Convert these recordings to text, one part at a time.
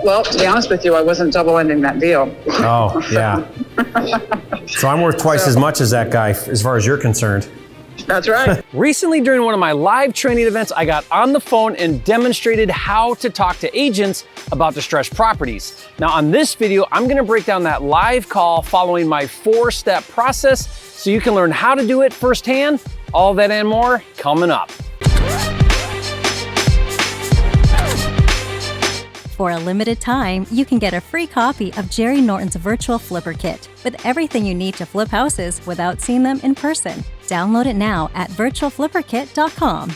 Well, to be honest with you, I wasn't double ending that deal. Oh, yeah. So I'm worth twice as much as that guy as far as you're concerned. That's right. Recently, during one of my live training events, I got on the phone and demonstrated how to talk to agents about distressed properties. Now, on this video, I'm gonna break down that live call following my 4-step process so you can learn how to do it firsthand. All that and more coming up. For a limited time, you can get a free copy of Jerry Norton's Virtual Flipper Kit with everything you need to flip houses without seeing them in person. Download it now at virtualflipperkit.com.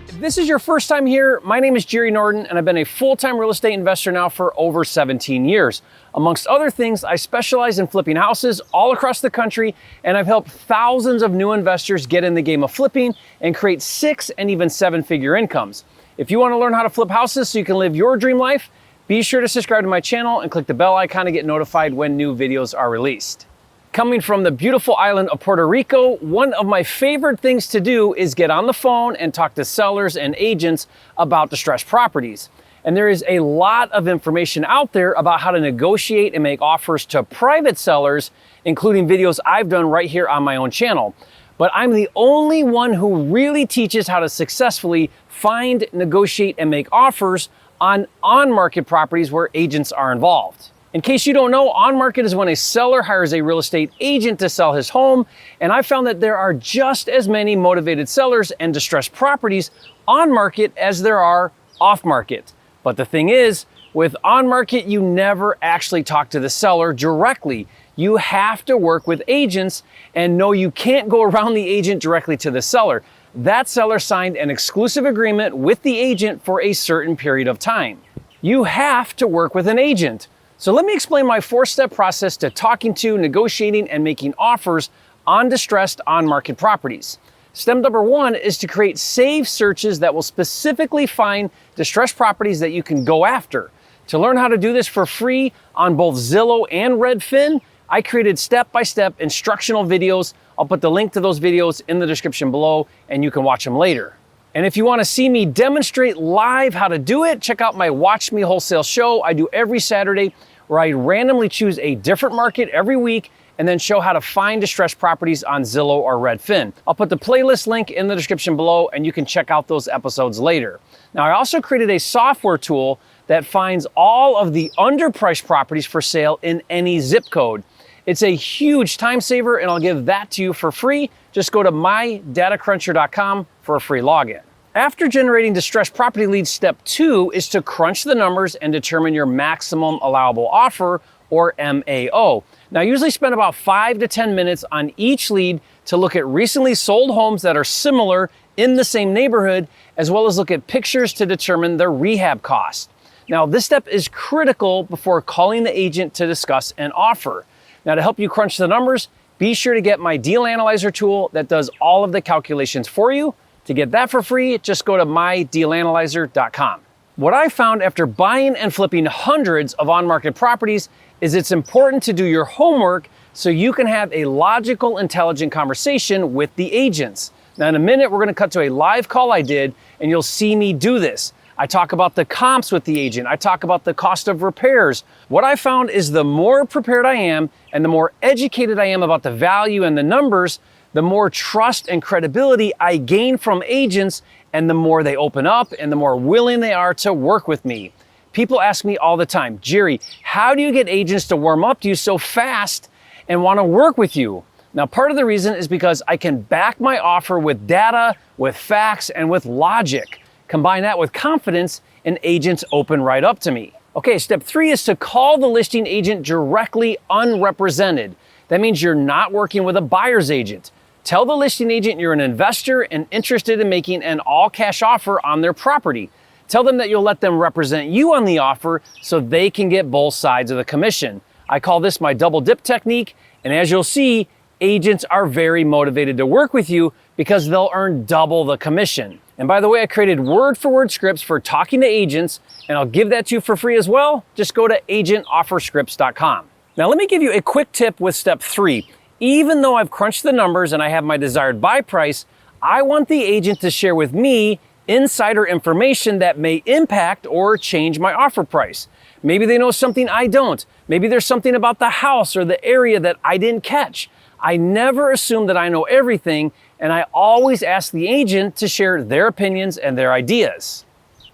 If this is your first time here, my name is Jerry Norton, and I've been a full-time real estate investor now for over 17 years. Amongst other things, I specialize in flipping houses all across the country, and I've helped thousands of new investors get in the game of flipping and create 6- and even 7-figure incomes. If you want to learn how to flip houses so you can live your dream life, be sure to subscribe to my channel and click the bell icon to get notified when new videos are released. Coming from the beautiful island of Puerto Rico, one of my favorite things to do is get on the phone and talk to sellers and agents about distressed properties. And there is a lot of information out there about how to negotiate and make offers to private sellers, including videos I've done right here on my own channel. But I'm the only one who really teaches how to successfully find, negotiate, and make offers on on-market properties where agents are involved. In case you don't know, on-market is when a seller hires a real estate agent to sell his home, and I found that there are just as many motivated sellers and distressed properties on-market as there are off-market. But the thing is, with on-market, you never actually talk to the seller directly. You have to work with agents, and no, you can't go around the agent directly to the seller. That seller signed an exclusive agreement with the agent for a certain period of time. You have to work with an agent. So let me explain my 4-step process to talking to, negotiating, and making offers on distressed on-market properties. Step number 1 is to create saved searches that will specifically find distressed properties that you can go after. To learn how to do this for free on both Zillow and Redfin, I created step-by-step instructional videos. I'll put the link to those videos in the description below, and you can watch them later. And if you want to see me demonstrate live how to do it, check out my Watch Me Wholesale show I do every Saturday, where I randomly choose a different market every week and then show how to find distressed properties on Zillow or Redfin. I'll put the playlist link in the description below, and you can check out those episodes later. Now, I also created a software tool that finds all of the underpriced properties for sale in any zip code. It's a huge time saver, and I'll give that to you for free. Just go to mydatacruncher.com for a free login. After generating distressed property leads, step 2 is to crunch the numbers and determine your maximum allowable offer, or MAO. Now, I usually spend about 5 to 10 minutes on each lead to look at recently sold homes that are similar in the same neighborhood, as well as look at pictures to determine their rehab cost. Now, this step is critical before calling the agent to discuss an offer. Now, to help you crunch the numbers, be sure to get my deal analyzer tool that does all of the calculations for you. To get that for free, just go to mydealanalyzer.com. What I found after buying and flipping hundreds of on-market properties is it's important to do your homework so you can have a logical, intelligent conversation with the agents. Now, in a minute, we're going to cut to a live call I did, and you'll see me do this. I talk about the comps with the agent. I talk about the cost of repairs. What I found is the more prepared I am and the more educated I am about the value and the numbers, the more trust and credibility I gain from agents, and the more they open up and the more willing they are to work with me. People ask me all the time, Jerry, how do you get agents to warm up to you so fast and want to work with you? Now, part of the reason is because I can back my offer with data, with facts, and with logic. Combine that with confidence, and agents open right up to me. Okay, step 3 is to call the listing agent directly unrepresented. That means you're not working with a buyer's agent. Tell the listing agent you're an investor and interested in making an all-cash offer on their property. Tell them that you'll let them represent you on the offer so they can get both sides of the commission. I call this my double dip technique, and as you'll see, agents are very motivated to work with you because they'll earn double the commission. And by the way, I created word-for-word scripts for talking to agents, and I'll give that to you for free as well. Just go to agentofferscripts.com. Now, let me give you a quick tip with step 3. Even though I've crunched the numbers and I have my desired buy price, I want the agent to share with me insider information that may impact or change my offer price. Maybe they know something I don't. Maybe there's something about the house or the area that I didn't catch. I never assume that I know everything, and I always ask the agent to share their opinions and their ideas.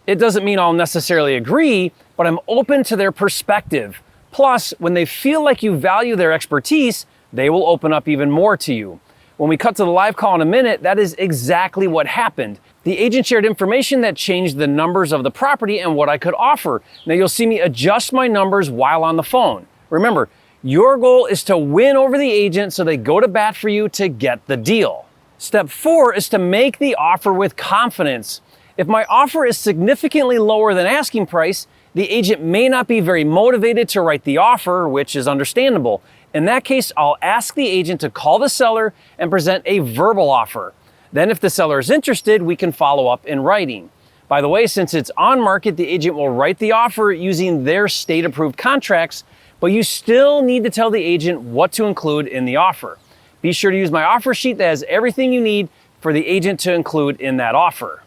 It doesn't mean I'll necessarily agree, but I'm open to their perspective. Plus, when they feel like you value their expertise, they will open up even more to you. When we cut to the live call in a minute, that is exactly what happened. The agent shared information that changed the numbers of the property and what I could offer. Now you'll see me adjust my numbers while on the phone. Remember, your goal is to win over the agent so they go to bat for you to get the deal. Step 4 is to make the offer with confidence. If my offer is significantly lower than asking price, the agent may not be very motivated to write the offer, which is understandable. In that case, I'll ask the agent to call the seller and present a verbal offer. Then if the seller is interested, we can follow up in writing. By the way, since it's on market, the agent will write the offer using their state-approved contracts, but you still need to tell the agent what to include in the offer. Be sure to use my offer sheet that has everything you need for the agent to include in that offer.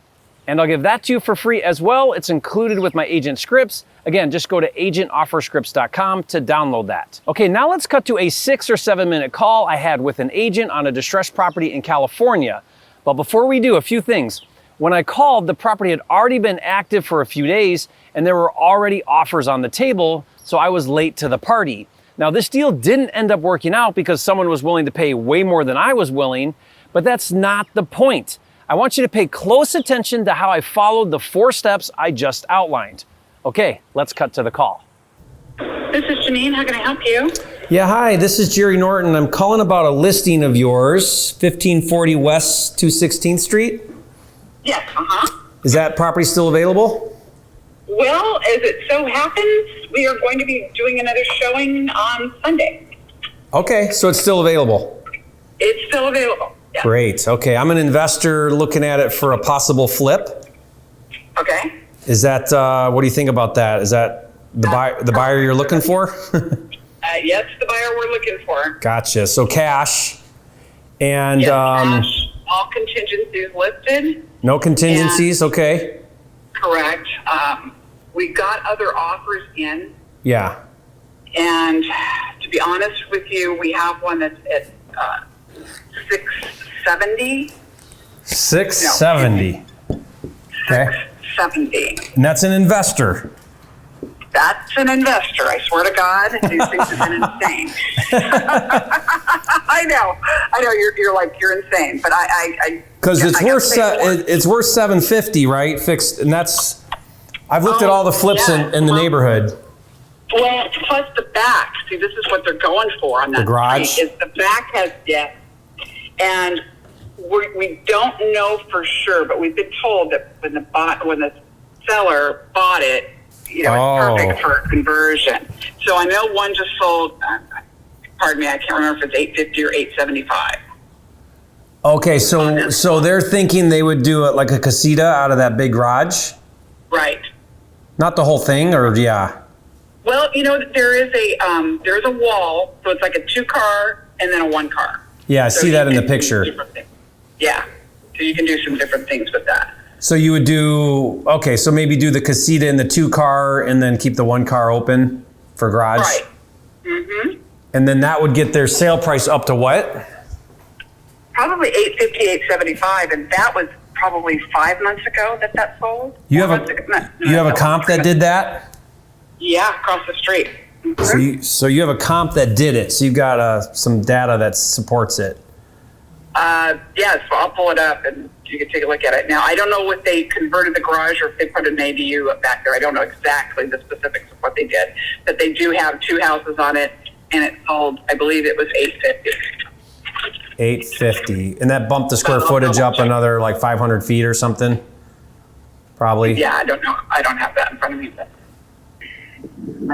And I'll give that to you for free as well. It's included with my agent scripts. Again, just go to agentofferscripts.com to download that. Okay, now let's cut to a 6 or 7 minute call I had with an agent on a distressed property in California. But before we do, a few things. When I called, the property had already been active for a few days and there were already offers on the table, so I was late to the party. Now, this deal didn't end up working out because someone was willing to pay way more than I was willing, but that's not the point. I want you to pay close attention to how I followed the 4 steps I just outlined. Okay, let's cut to the call. This is Janine. How can I help you? Yeah, hi, this is Jerry Norton. I'm calling about a listing of yours, 1540 West 216th Street. Yes, Is that property still available? Well, as it so happens, we are going to be doing another showing on Sunday. Okay, so it's still available. It's still available. Yes. Great. Okay, I'm an investor looking at it for a possible flip. Okay. Is that, what do you think about that? Is that the buyer you're looking for? Yes, the buyer we're looking for. Gotcha. So cash. And Yes, cash, all contingencies listed. no contingencies, okay. Correct. We got other offers in, Yeah. and to be honest with you, we have one that's at 670. 670. Okay. 70. And that's an investor. That's an investor. I swear to God, these things have been insane. I know. You're insane, but I Because guess it's I worth gotta pay more. it's worth 750, right? Fixed, and that's. I've looked at all the flips yeah. in the neighborhood. Well, plus the back. See, this is what they're going for on that. The garage? street, is the back has depth, and we don't know for sure, but we've been told that when the seller bought it, it's perfect for conversion. So I know one just sold. Pardon me, I can't remember if it's 850 or 875. Okay, so they're thinking they would do it like a casita out of that big garage, Right. not the whole thing, or yeah. Well, there's a wall, so it's like a 2-car and then a 1-car. Yeah, I So see you that in the can do picture. different things. Yeah, so you can do some different things with that. So you would do so maybe do the casita in the 2-car and then keep the 1-car open for garage. Right. Mm-hmm. And then that would get their sale price up to what? Probably 850, 875, and that was probably 5 months ago that sold. You 4 have months a ago. No, you have a no, comp that did that? Yeah, across the street. Mhm. So you have a comp that did it. So you've got some data that supports it. Yes, so I'll pull it up and you can take a look at it. Now, I don't know if they converted the garage or if they put an ADU back there. I don't know exactly the specifics of what they did, but they do have 2 houses on it, and it sold, I believe it was 850. 850, and that bumped the square footage up another like 500 feet or something. Probably. Yeah, I don't know. I don't have that in front of me. But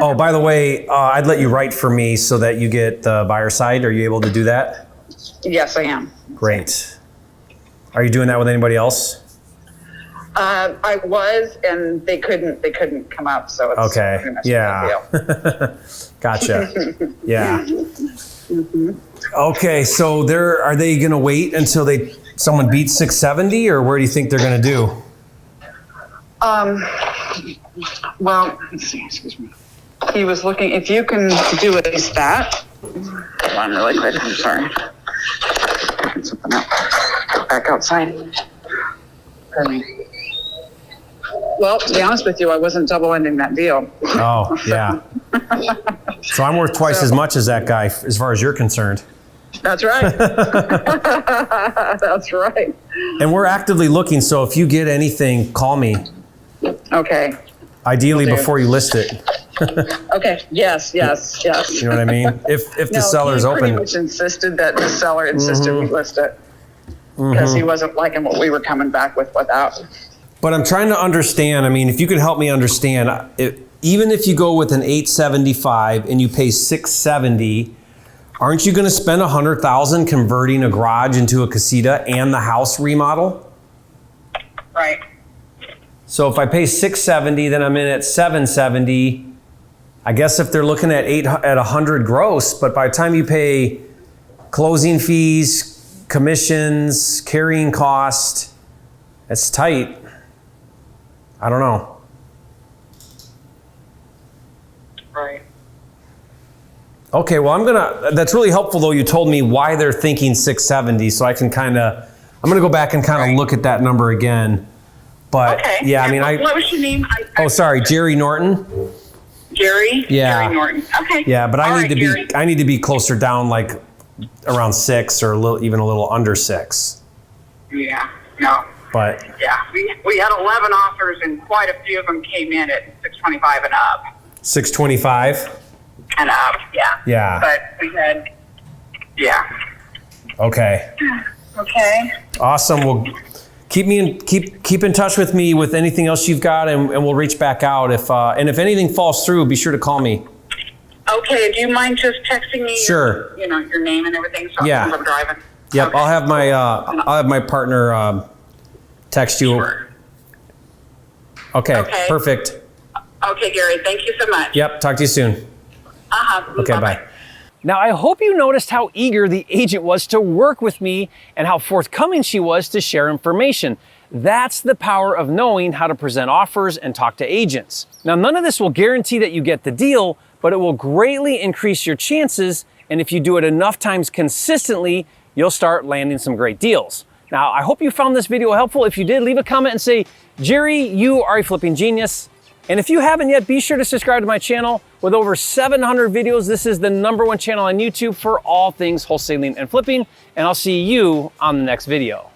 Oh, by the way, I'd let you write for me so that you get the buyer side. Are you able to do that? yes, I am. Great. Are you doing that with anybody else? I was, and they couldn't come up, so it's Okay. pretty much Yeah. a big deal. Gotcha. Yeah. Okay. So are they going to wait until someone beats 670, or where do you think they're going to do? Well, let's see. Excuse me. he was looking, if you can do at least that. Hold on really quick, I'm sorry. Picking something up. Go back outside. Pardon me. Well, to be honest with you, I wasn't double ending that deal. Oh, yeah. So I'm worth twice as much as that guy, as far as you're concerned. That's right. That's right. And we're actively looking, so if you get anything, call me. Okay. Ideally Will do. before you list it. Okay. Yes. You know what I mean? If the seller's he open. pretty much insisted that the seller insisted we list it because he wasn't liking what we were coming back with without. But I'm trying to understand. I mean, if you could help me understand, even if you go with an 875 and you pay 670, aren't you going to spend $100,000 converting a garage into a casita and the house remodel? Right. So if I pay 670, then I'm in at 770. I guess if they're looking at 100 gross, but by the time you pay closing fees, commissions, carrying cost, it's tight. I don't know. Right. Okay, well, that's really helpful though. You told me why they're thinking 670, so I can I'm gonna go back and kind of look at that number again. But Okay. yeah, I mean, what was your name? sorry, Jerry Norton. Jerry? Yeah. Jerry Norton. Okay. Yeah, but All right, Jerry. I need to be closer down, like around 6 or even a little under 6. Yeah. No. But Yeah. We had 11 offers and quite a few of them came in at 625 and up. 625. And up. Yeah. Yeah. But we had. Yeah. Okay. Okay. Awesome. Well, keep in touch with me with anything else you've got, and we'll reach back out if anything falls through. Be sure to call me. Okay. Do you mind just texting me? Sure. Your name and everything. So Yeah. I'm driving. Yep. Okay. I'll have my partner text you. Sure. Okay. Okay. Perfect. Okay, Gary. Thank you so much. Yep. Talk to you soon. Okay. Bye-bye. Bye. Now, I hope you noticed how eager the agent was to work with me and how forthcoming she was to share information. That's the power of knowing how to present offers and talk to agents. Now, none of this will guarantee that you get the deal, but it will greatly increase your chances. And if you do it enough times consistently, you'll start landing some great deals. Now, I hope you found this video helpful. If you did, leave a comment and say, Jerry, you are a flipping genius. And if you haven't yet, be sure to subscribe to my channel. With over 700 videos, this is the #1 channel on YouTube for all things wholesaling and flipping. And I'll see you on the next video.